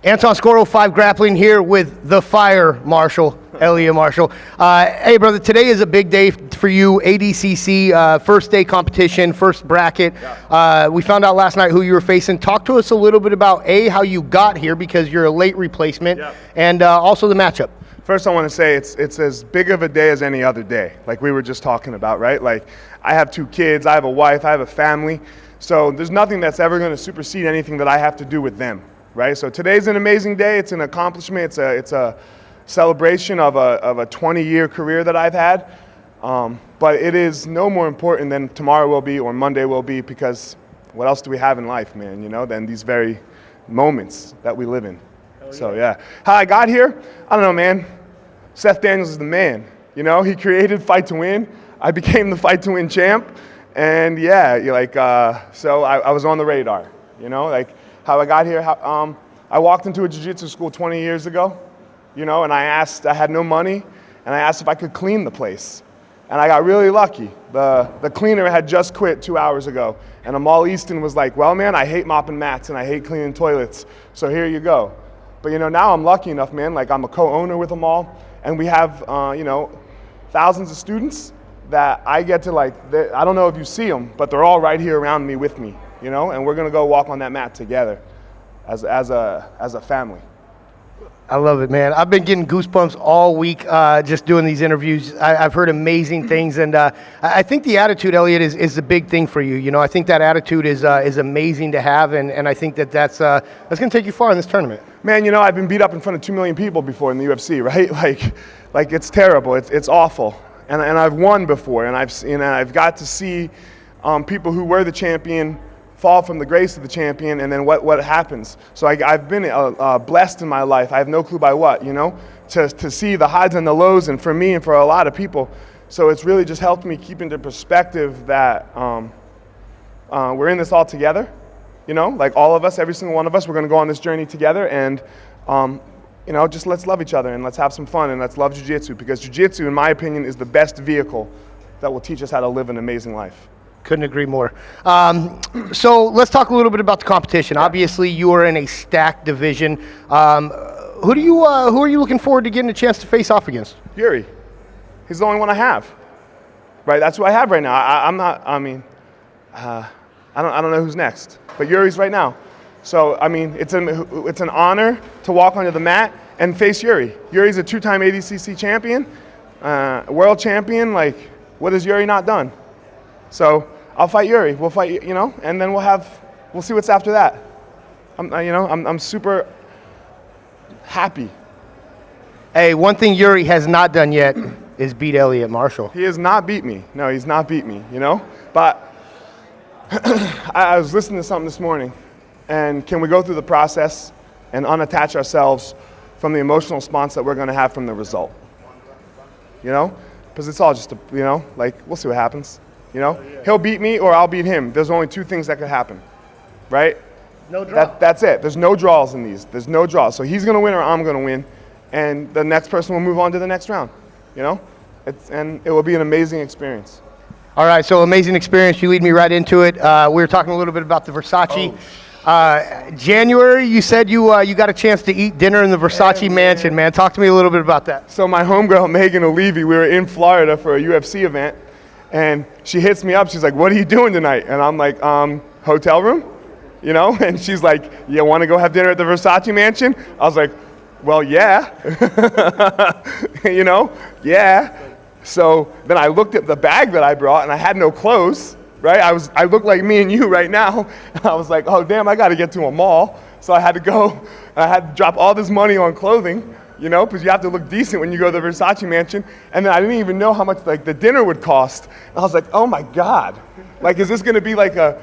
Anton Skoro, FiveGrappling here with the Fire Marshall, Eliot Marshall. Hey, brother, today is a big day for you. ADCC, first day competition, first bracket. We found out last night who you were facing. Talk to us a little bit about, A, how you got here because you're a late replacement, and also the matchup. First, I want to say it's as big of a day as any other day, like we were just talking about, right? Like, I have 2 kids, I have a wife, I have a family, so there's nothing that's ever going to supersede anything that I have to do with them, right? So today's an amazing day. It's an accomplishment. It's a celebration of a 20-year career that I've had, but it is no more important than tomorrow will be or Monday will be, because what else do we have in life, man, you know, than these very moments that we live in. So yeah, how I got here, I don't know, man. Seth Daniels is the man, you know. He created Fight to Win. I became the Fight to Win champ, and yeah, like so I was on the radar, you know. Like how I got here, I walked into a jiu-jitsu school 20 years ago, you know, and I had no money, and I asked if I could clean the place, and I got really lucky. The cleaner had just quit 2 hours ago, and Amal Easton was like, "Well, man, I hate mopping mats and I hate cleaning toilets, so here you go." But you know, now I'm lucky enough, man. Like I'm a co-owner with Amal. And we have, you know, thousands of students that I get to I don't know if you see them, but they're all right here around me with me, you know, and we're going to go walk on that mat together as a family. I love it, man. I've been getting goosebumps all week just doing these interviews. I've heard amazing things, and I think the attitude, Eliot, is a big thing for you. You know, I think that attitude is amazing to have, and I think that's going to take you far in this tournament. Man, you know, I've been beat up in front of 2 million people before in the UFC, right? Like it's terrible. It's awful. And I've won before, and I've got to see people who were the champion fall from the grace of the champion, and then what happens. So I've been blessed in my life. I have no clue by what, you know, to see the highs and the lows, and for me and for a lot of people. So it's really just helped me keep into perspective that we're in this all together. You know, like all of us, every single one of us, we're going to go on this journey together, and you know, just let's love each other and let's have some fun and let's love jiu-jitsu, because jiu-jitsu, in my opinion, is the best vehicle that will teach us how to live an amazing life. Couldn't agree more. So let's talk a little bit about the competition. Obviously, you are in a stacked division. Who are you looking forward to getting a chance to face off against? Yuri. He's the only one I have. Right, that's who I have right now. I don't know who's next, but Yuri's right now. So I mean, it's an honor to walk onto the mat and face Yuri. Yuri's a 2-time ADCC champion, world champion. Like, what has Yuri not done? So I'll fight Yuri. We'll fight, you know, and then we'll see what's after that. I'm super happy. Hey, one thing Yuri has not done yet is beat Eliot Marshall. He has not beat me. No, he's not beat me. You know, but I was listening to something this morning, and can we go through the process and unattach ourselves from the emotional response that we're going to have from the result? You know, because it's all just, you know, like, we'll see what happens. You know, he'll beat me or I'll beat him. There's only 2 things that could happen, right? No draw. That's it. There's no draws in these. There's no draws. So he's going to win or I'm going to win, and the next person will move on to the next round, you know? And it will be an amazing experience. All right, so amazing experience. You lead me right into it. We were talking a little bit about the Versace. January, you said you got a chance to eat dinner in the Versace Mansion, man. Talk to me a little bit about that. So my homegirl, Megan O'Leary, we were in Florida for a UFC event, and she hits me up. She's like, "What are you doing tonight?" And I'm like, hotel room, you know? And she's like, "You want to go have dinner at the Versace Mansion?" I was like, "Well, yeah." You know? Yeah. So then I looked at the bag that I brought, and I had no clothes, right? I looked like me and you right now. I was like, oh, damn, I got to get to a mall. So I had to go, I had to drop all this money on clothing, you know, because you have to look decent when you go to the Versace Mansion. And then I didn't even know how much like the dinner would cost. And I was like, oh my God, like, is this going to be like a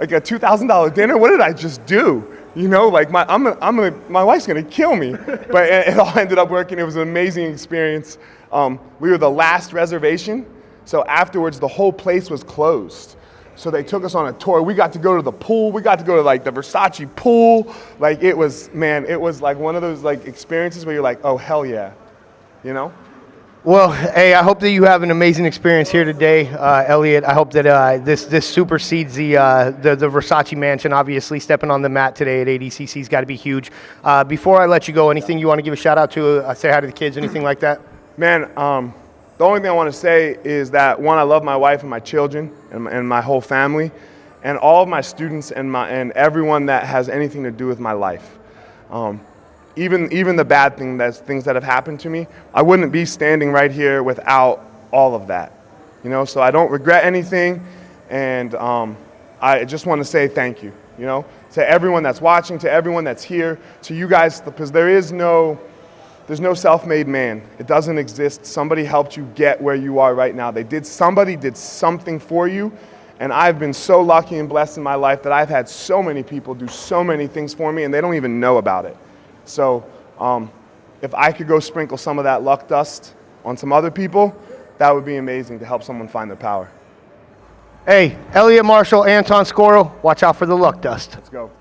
$2,000 dinner? What did I just do? You know, like my wife's going to kill me. But it all ended up working. It was an amazing experience. We were the last reservation, so afterwards the whole place was closed. So they took us on a tour. We got to go to the pool. We got to go to like the Versace pool. Like it was like one of those like experiences where you're like, oh hell yeah, you know? Well, hey, I hope that you have an amazing experience here today, Eliot. I hope that this supersedes the Versace Mansion. Obviously, stepping on the mat today at ADCC's got to be huge. Before I let you go, anything you want to give a shout out to? Say hi to the kids, anything like that? Man, the only thing I want to say is that, one, I love my wife and my children and my whole family, and all of my students and everyone that has anything to do with my life. Even the bad things that have happened to me, I wouldn't be standing right here without all of that. You know, so I don't regret anything, and I just want to say thank you, you know, to everyone that's watching, to everyone that's here, to you guys, because there's no self-made man. It doesn't exist. Somebody helped you get where you are right now. Somebody did something for you, and I've been so lucky and blessed in my life that I've had so many people do so many things for me, and they don't even know about it. So if I could go sprinkle some of that luck dust on some other people, that would be amazing to help someone find their power. Hey, Eliot Marshall, Anton Scoro, watch out for the luck dust. Let's go.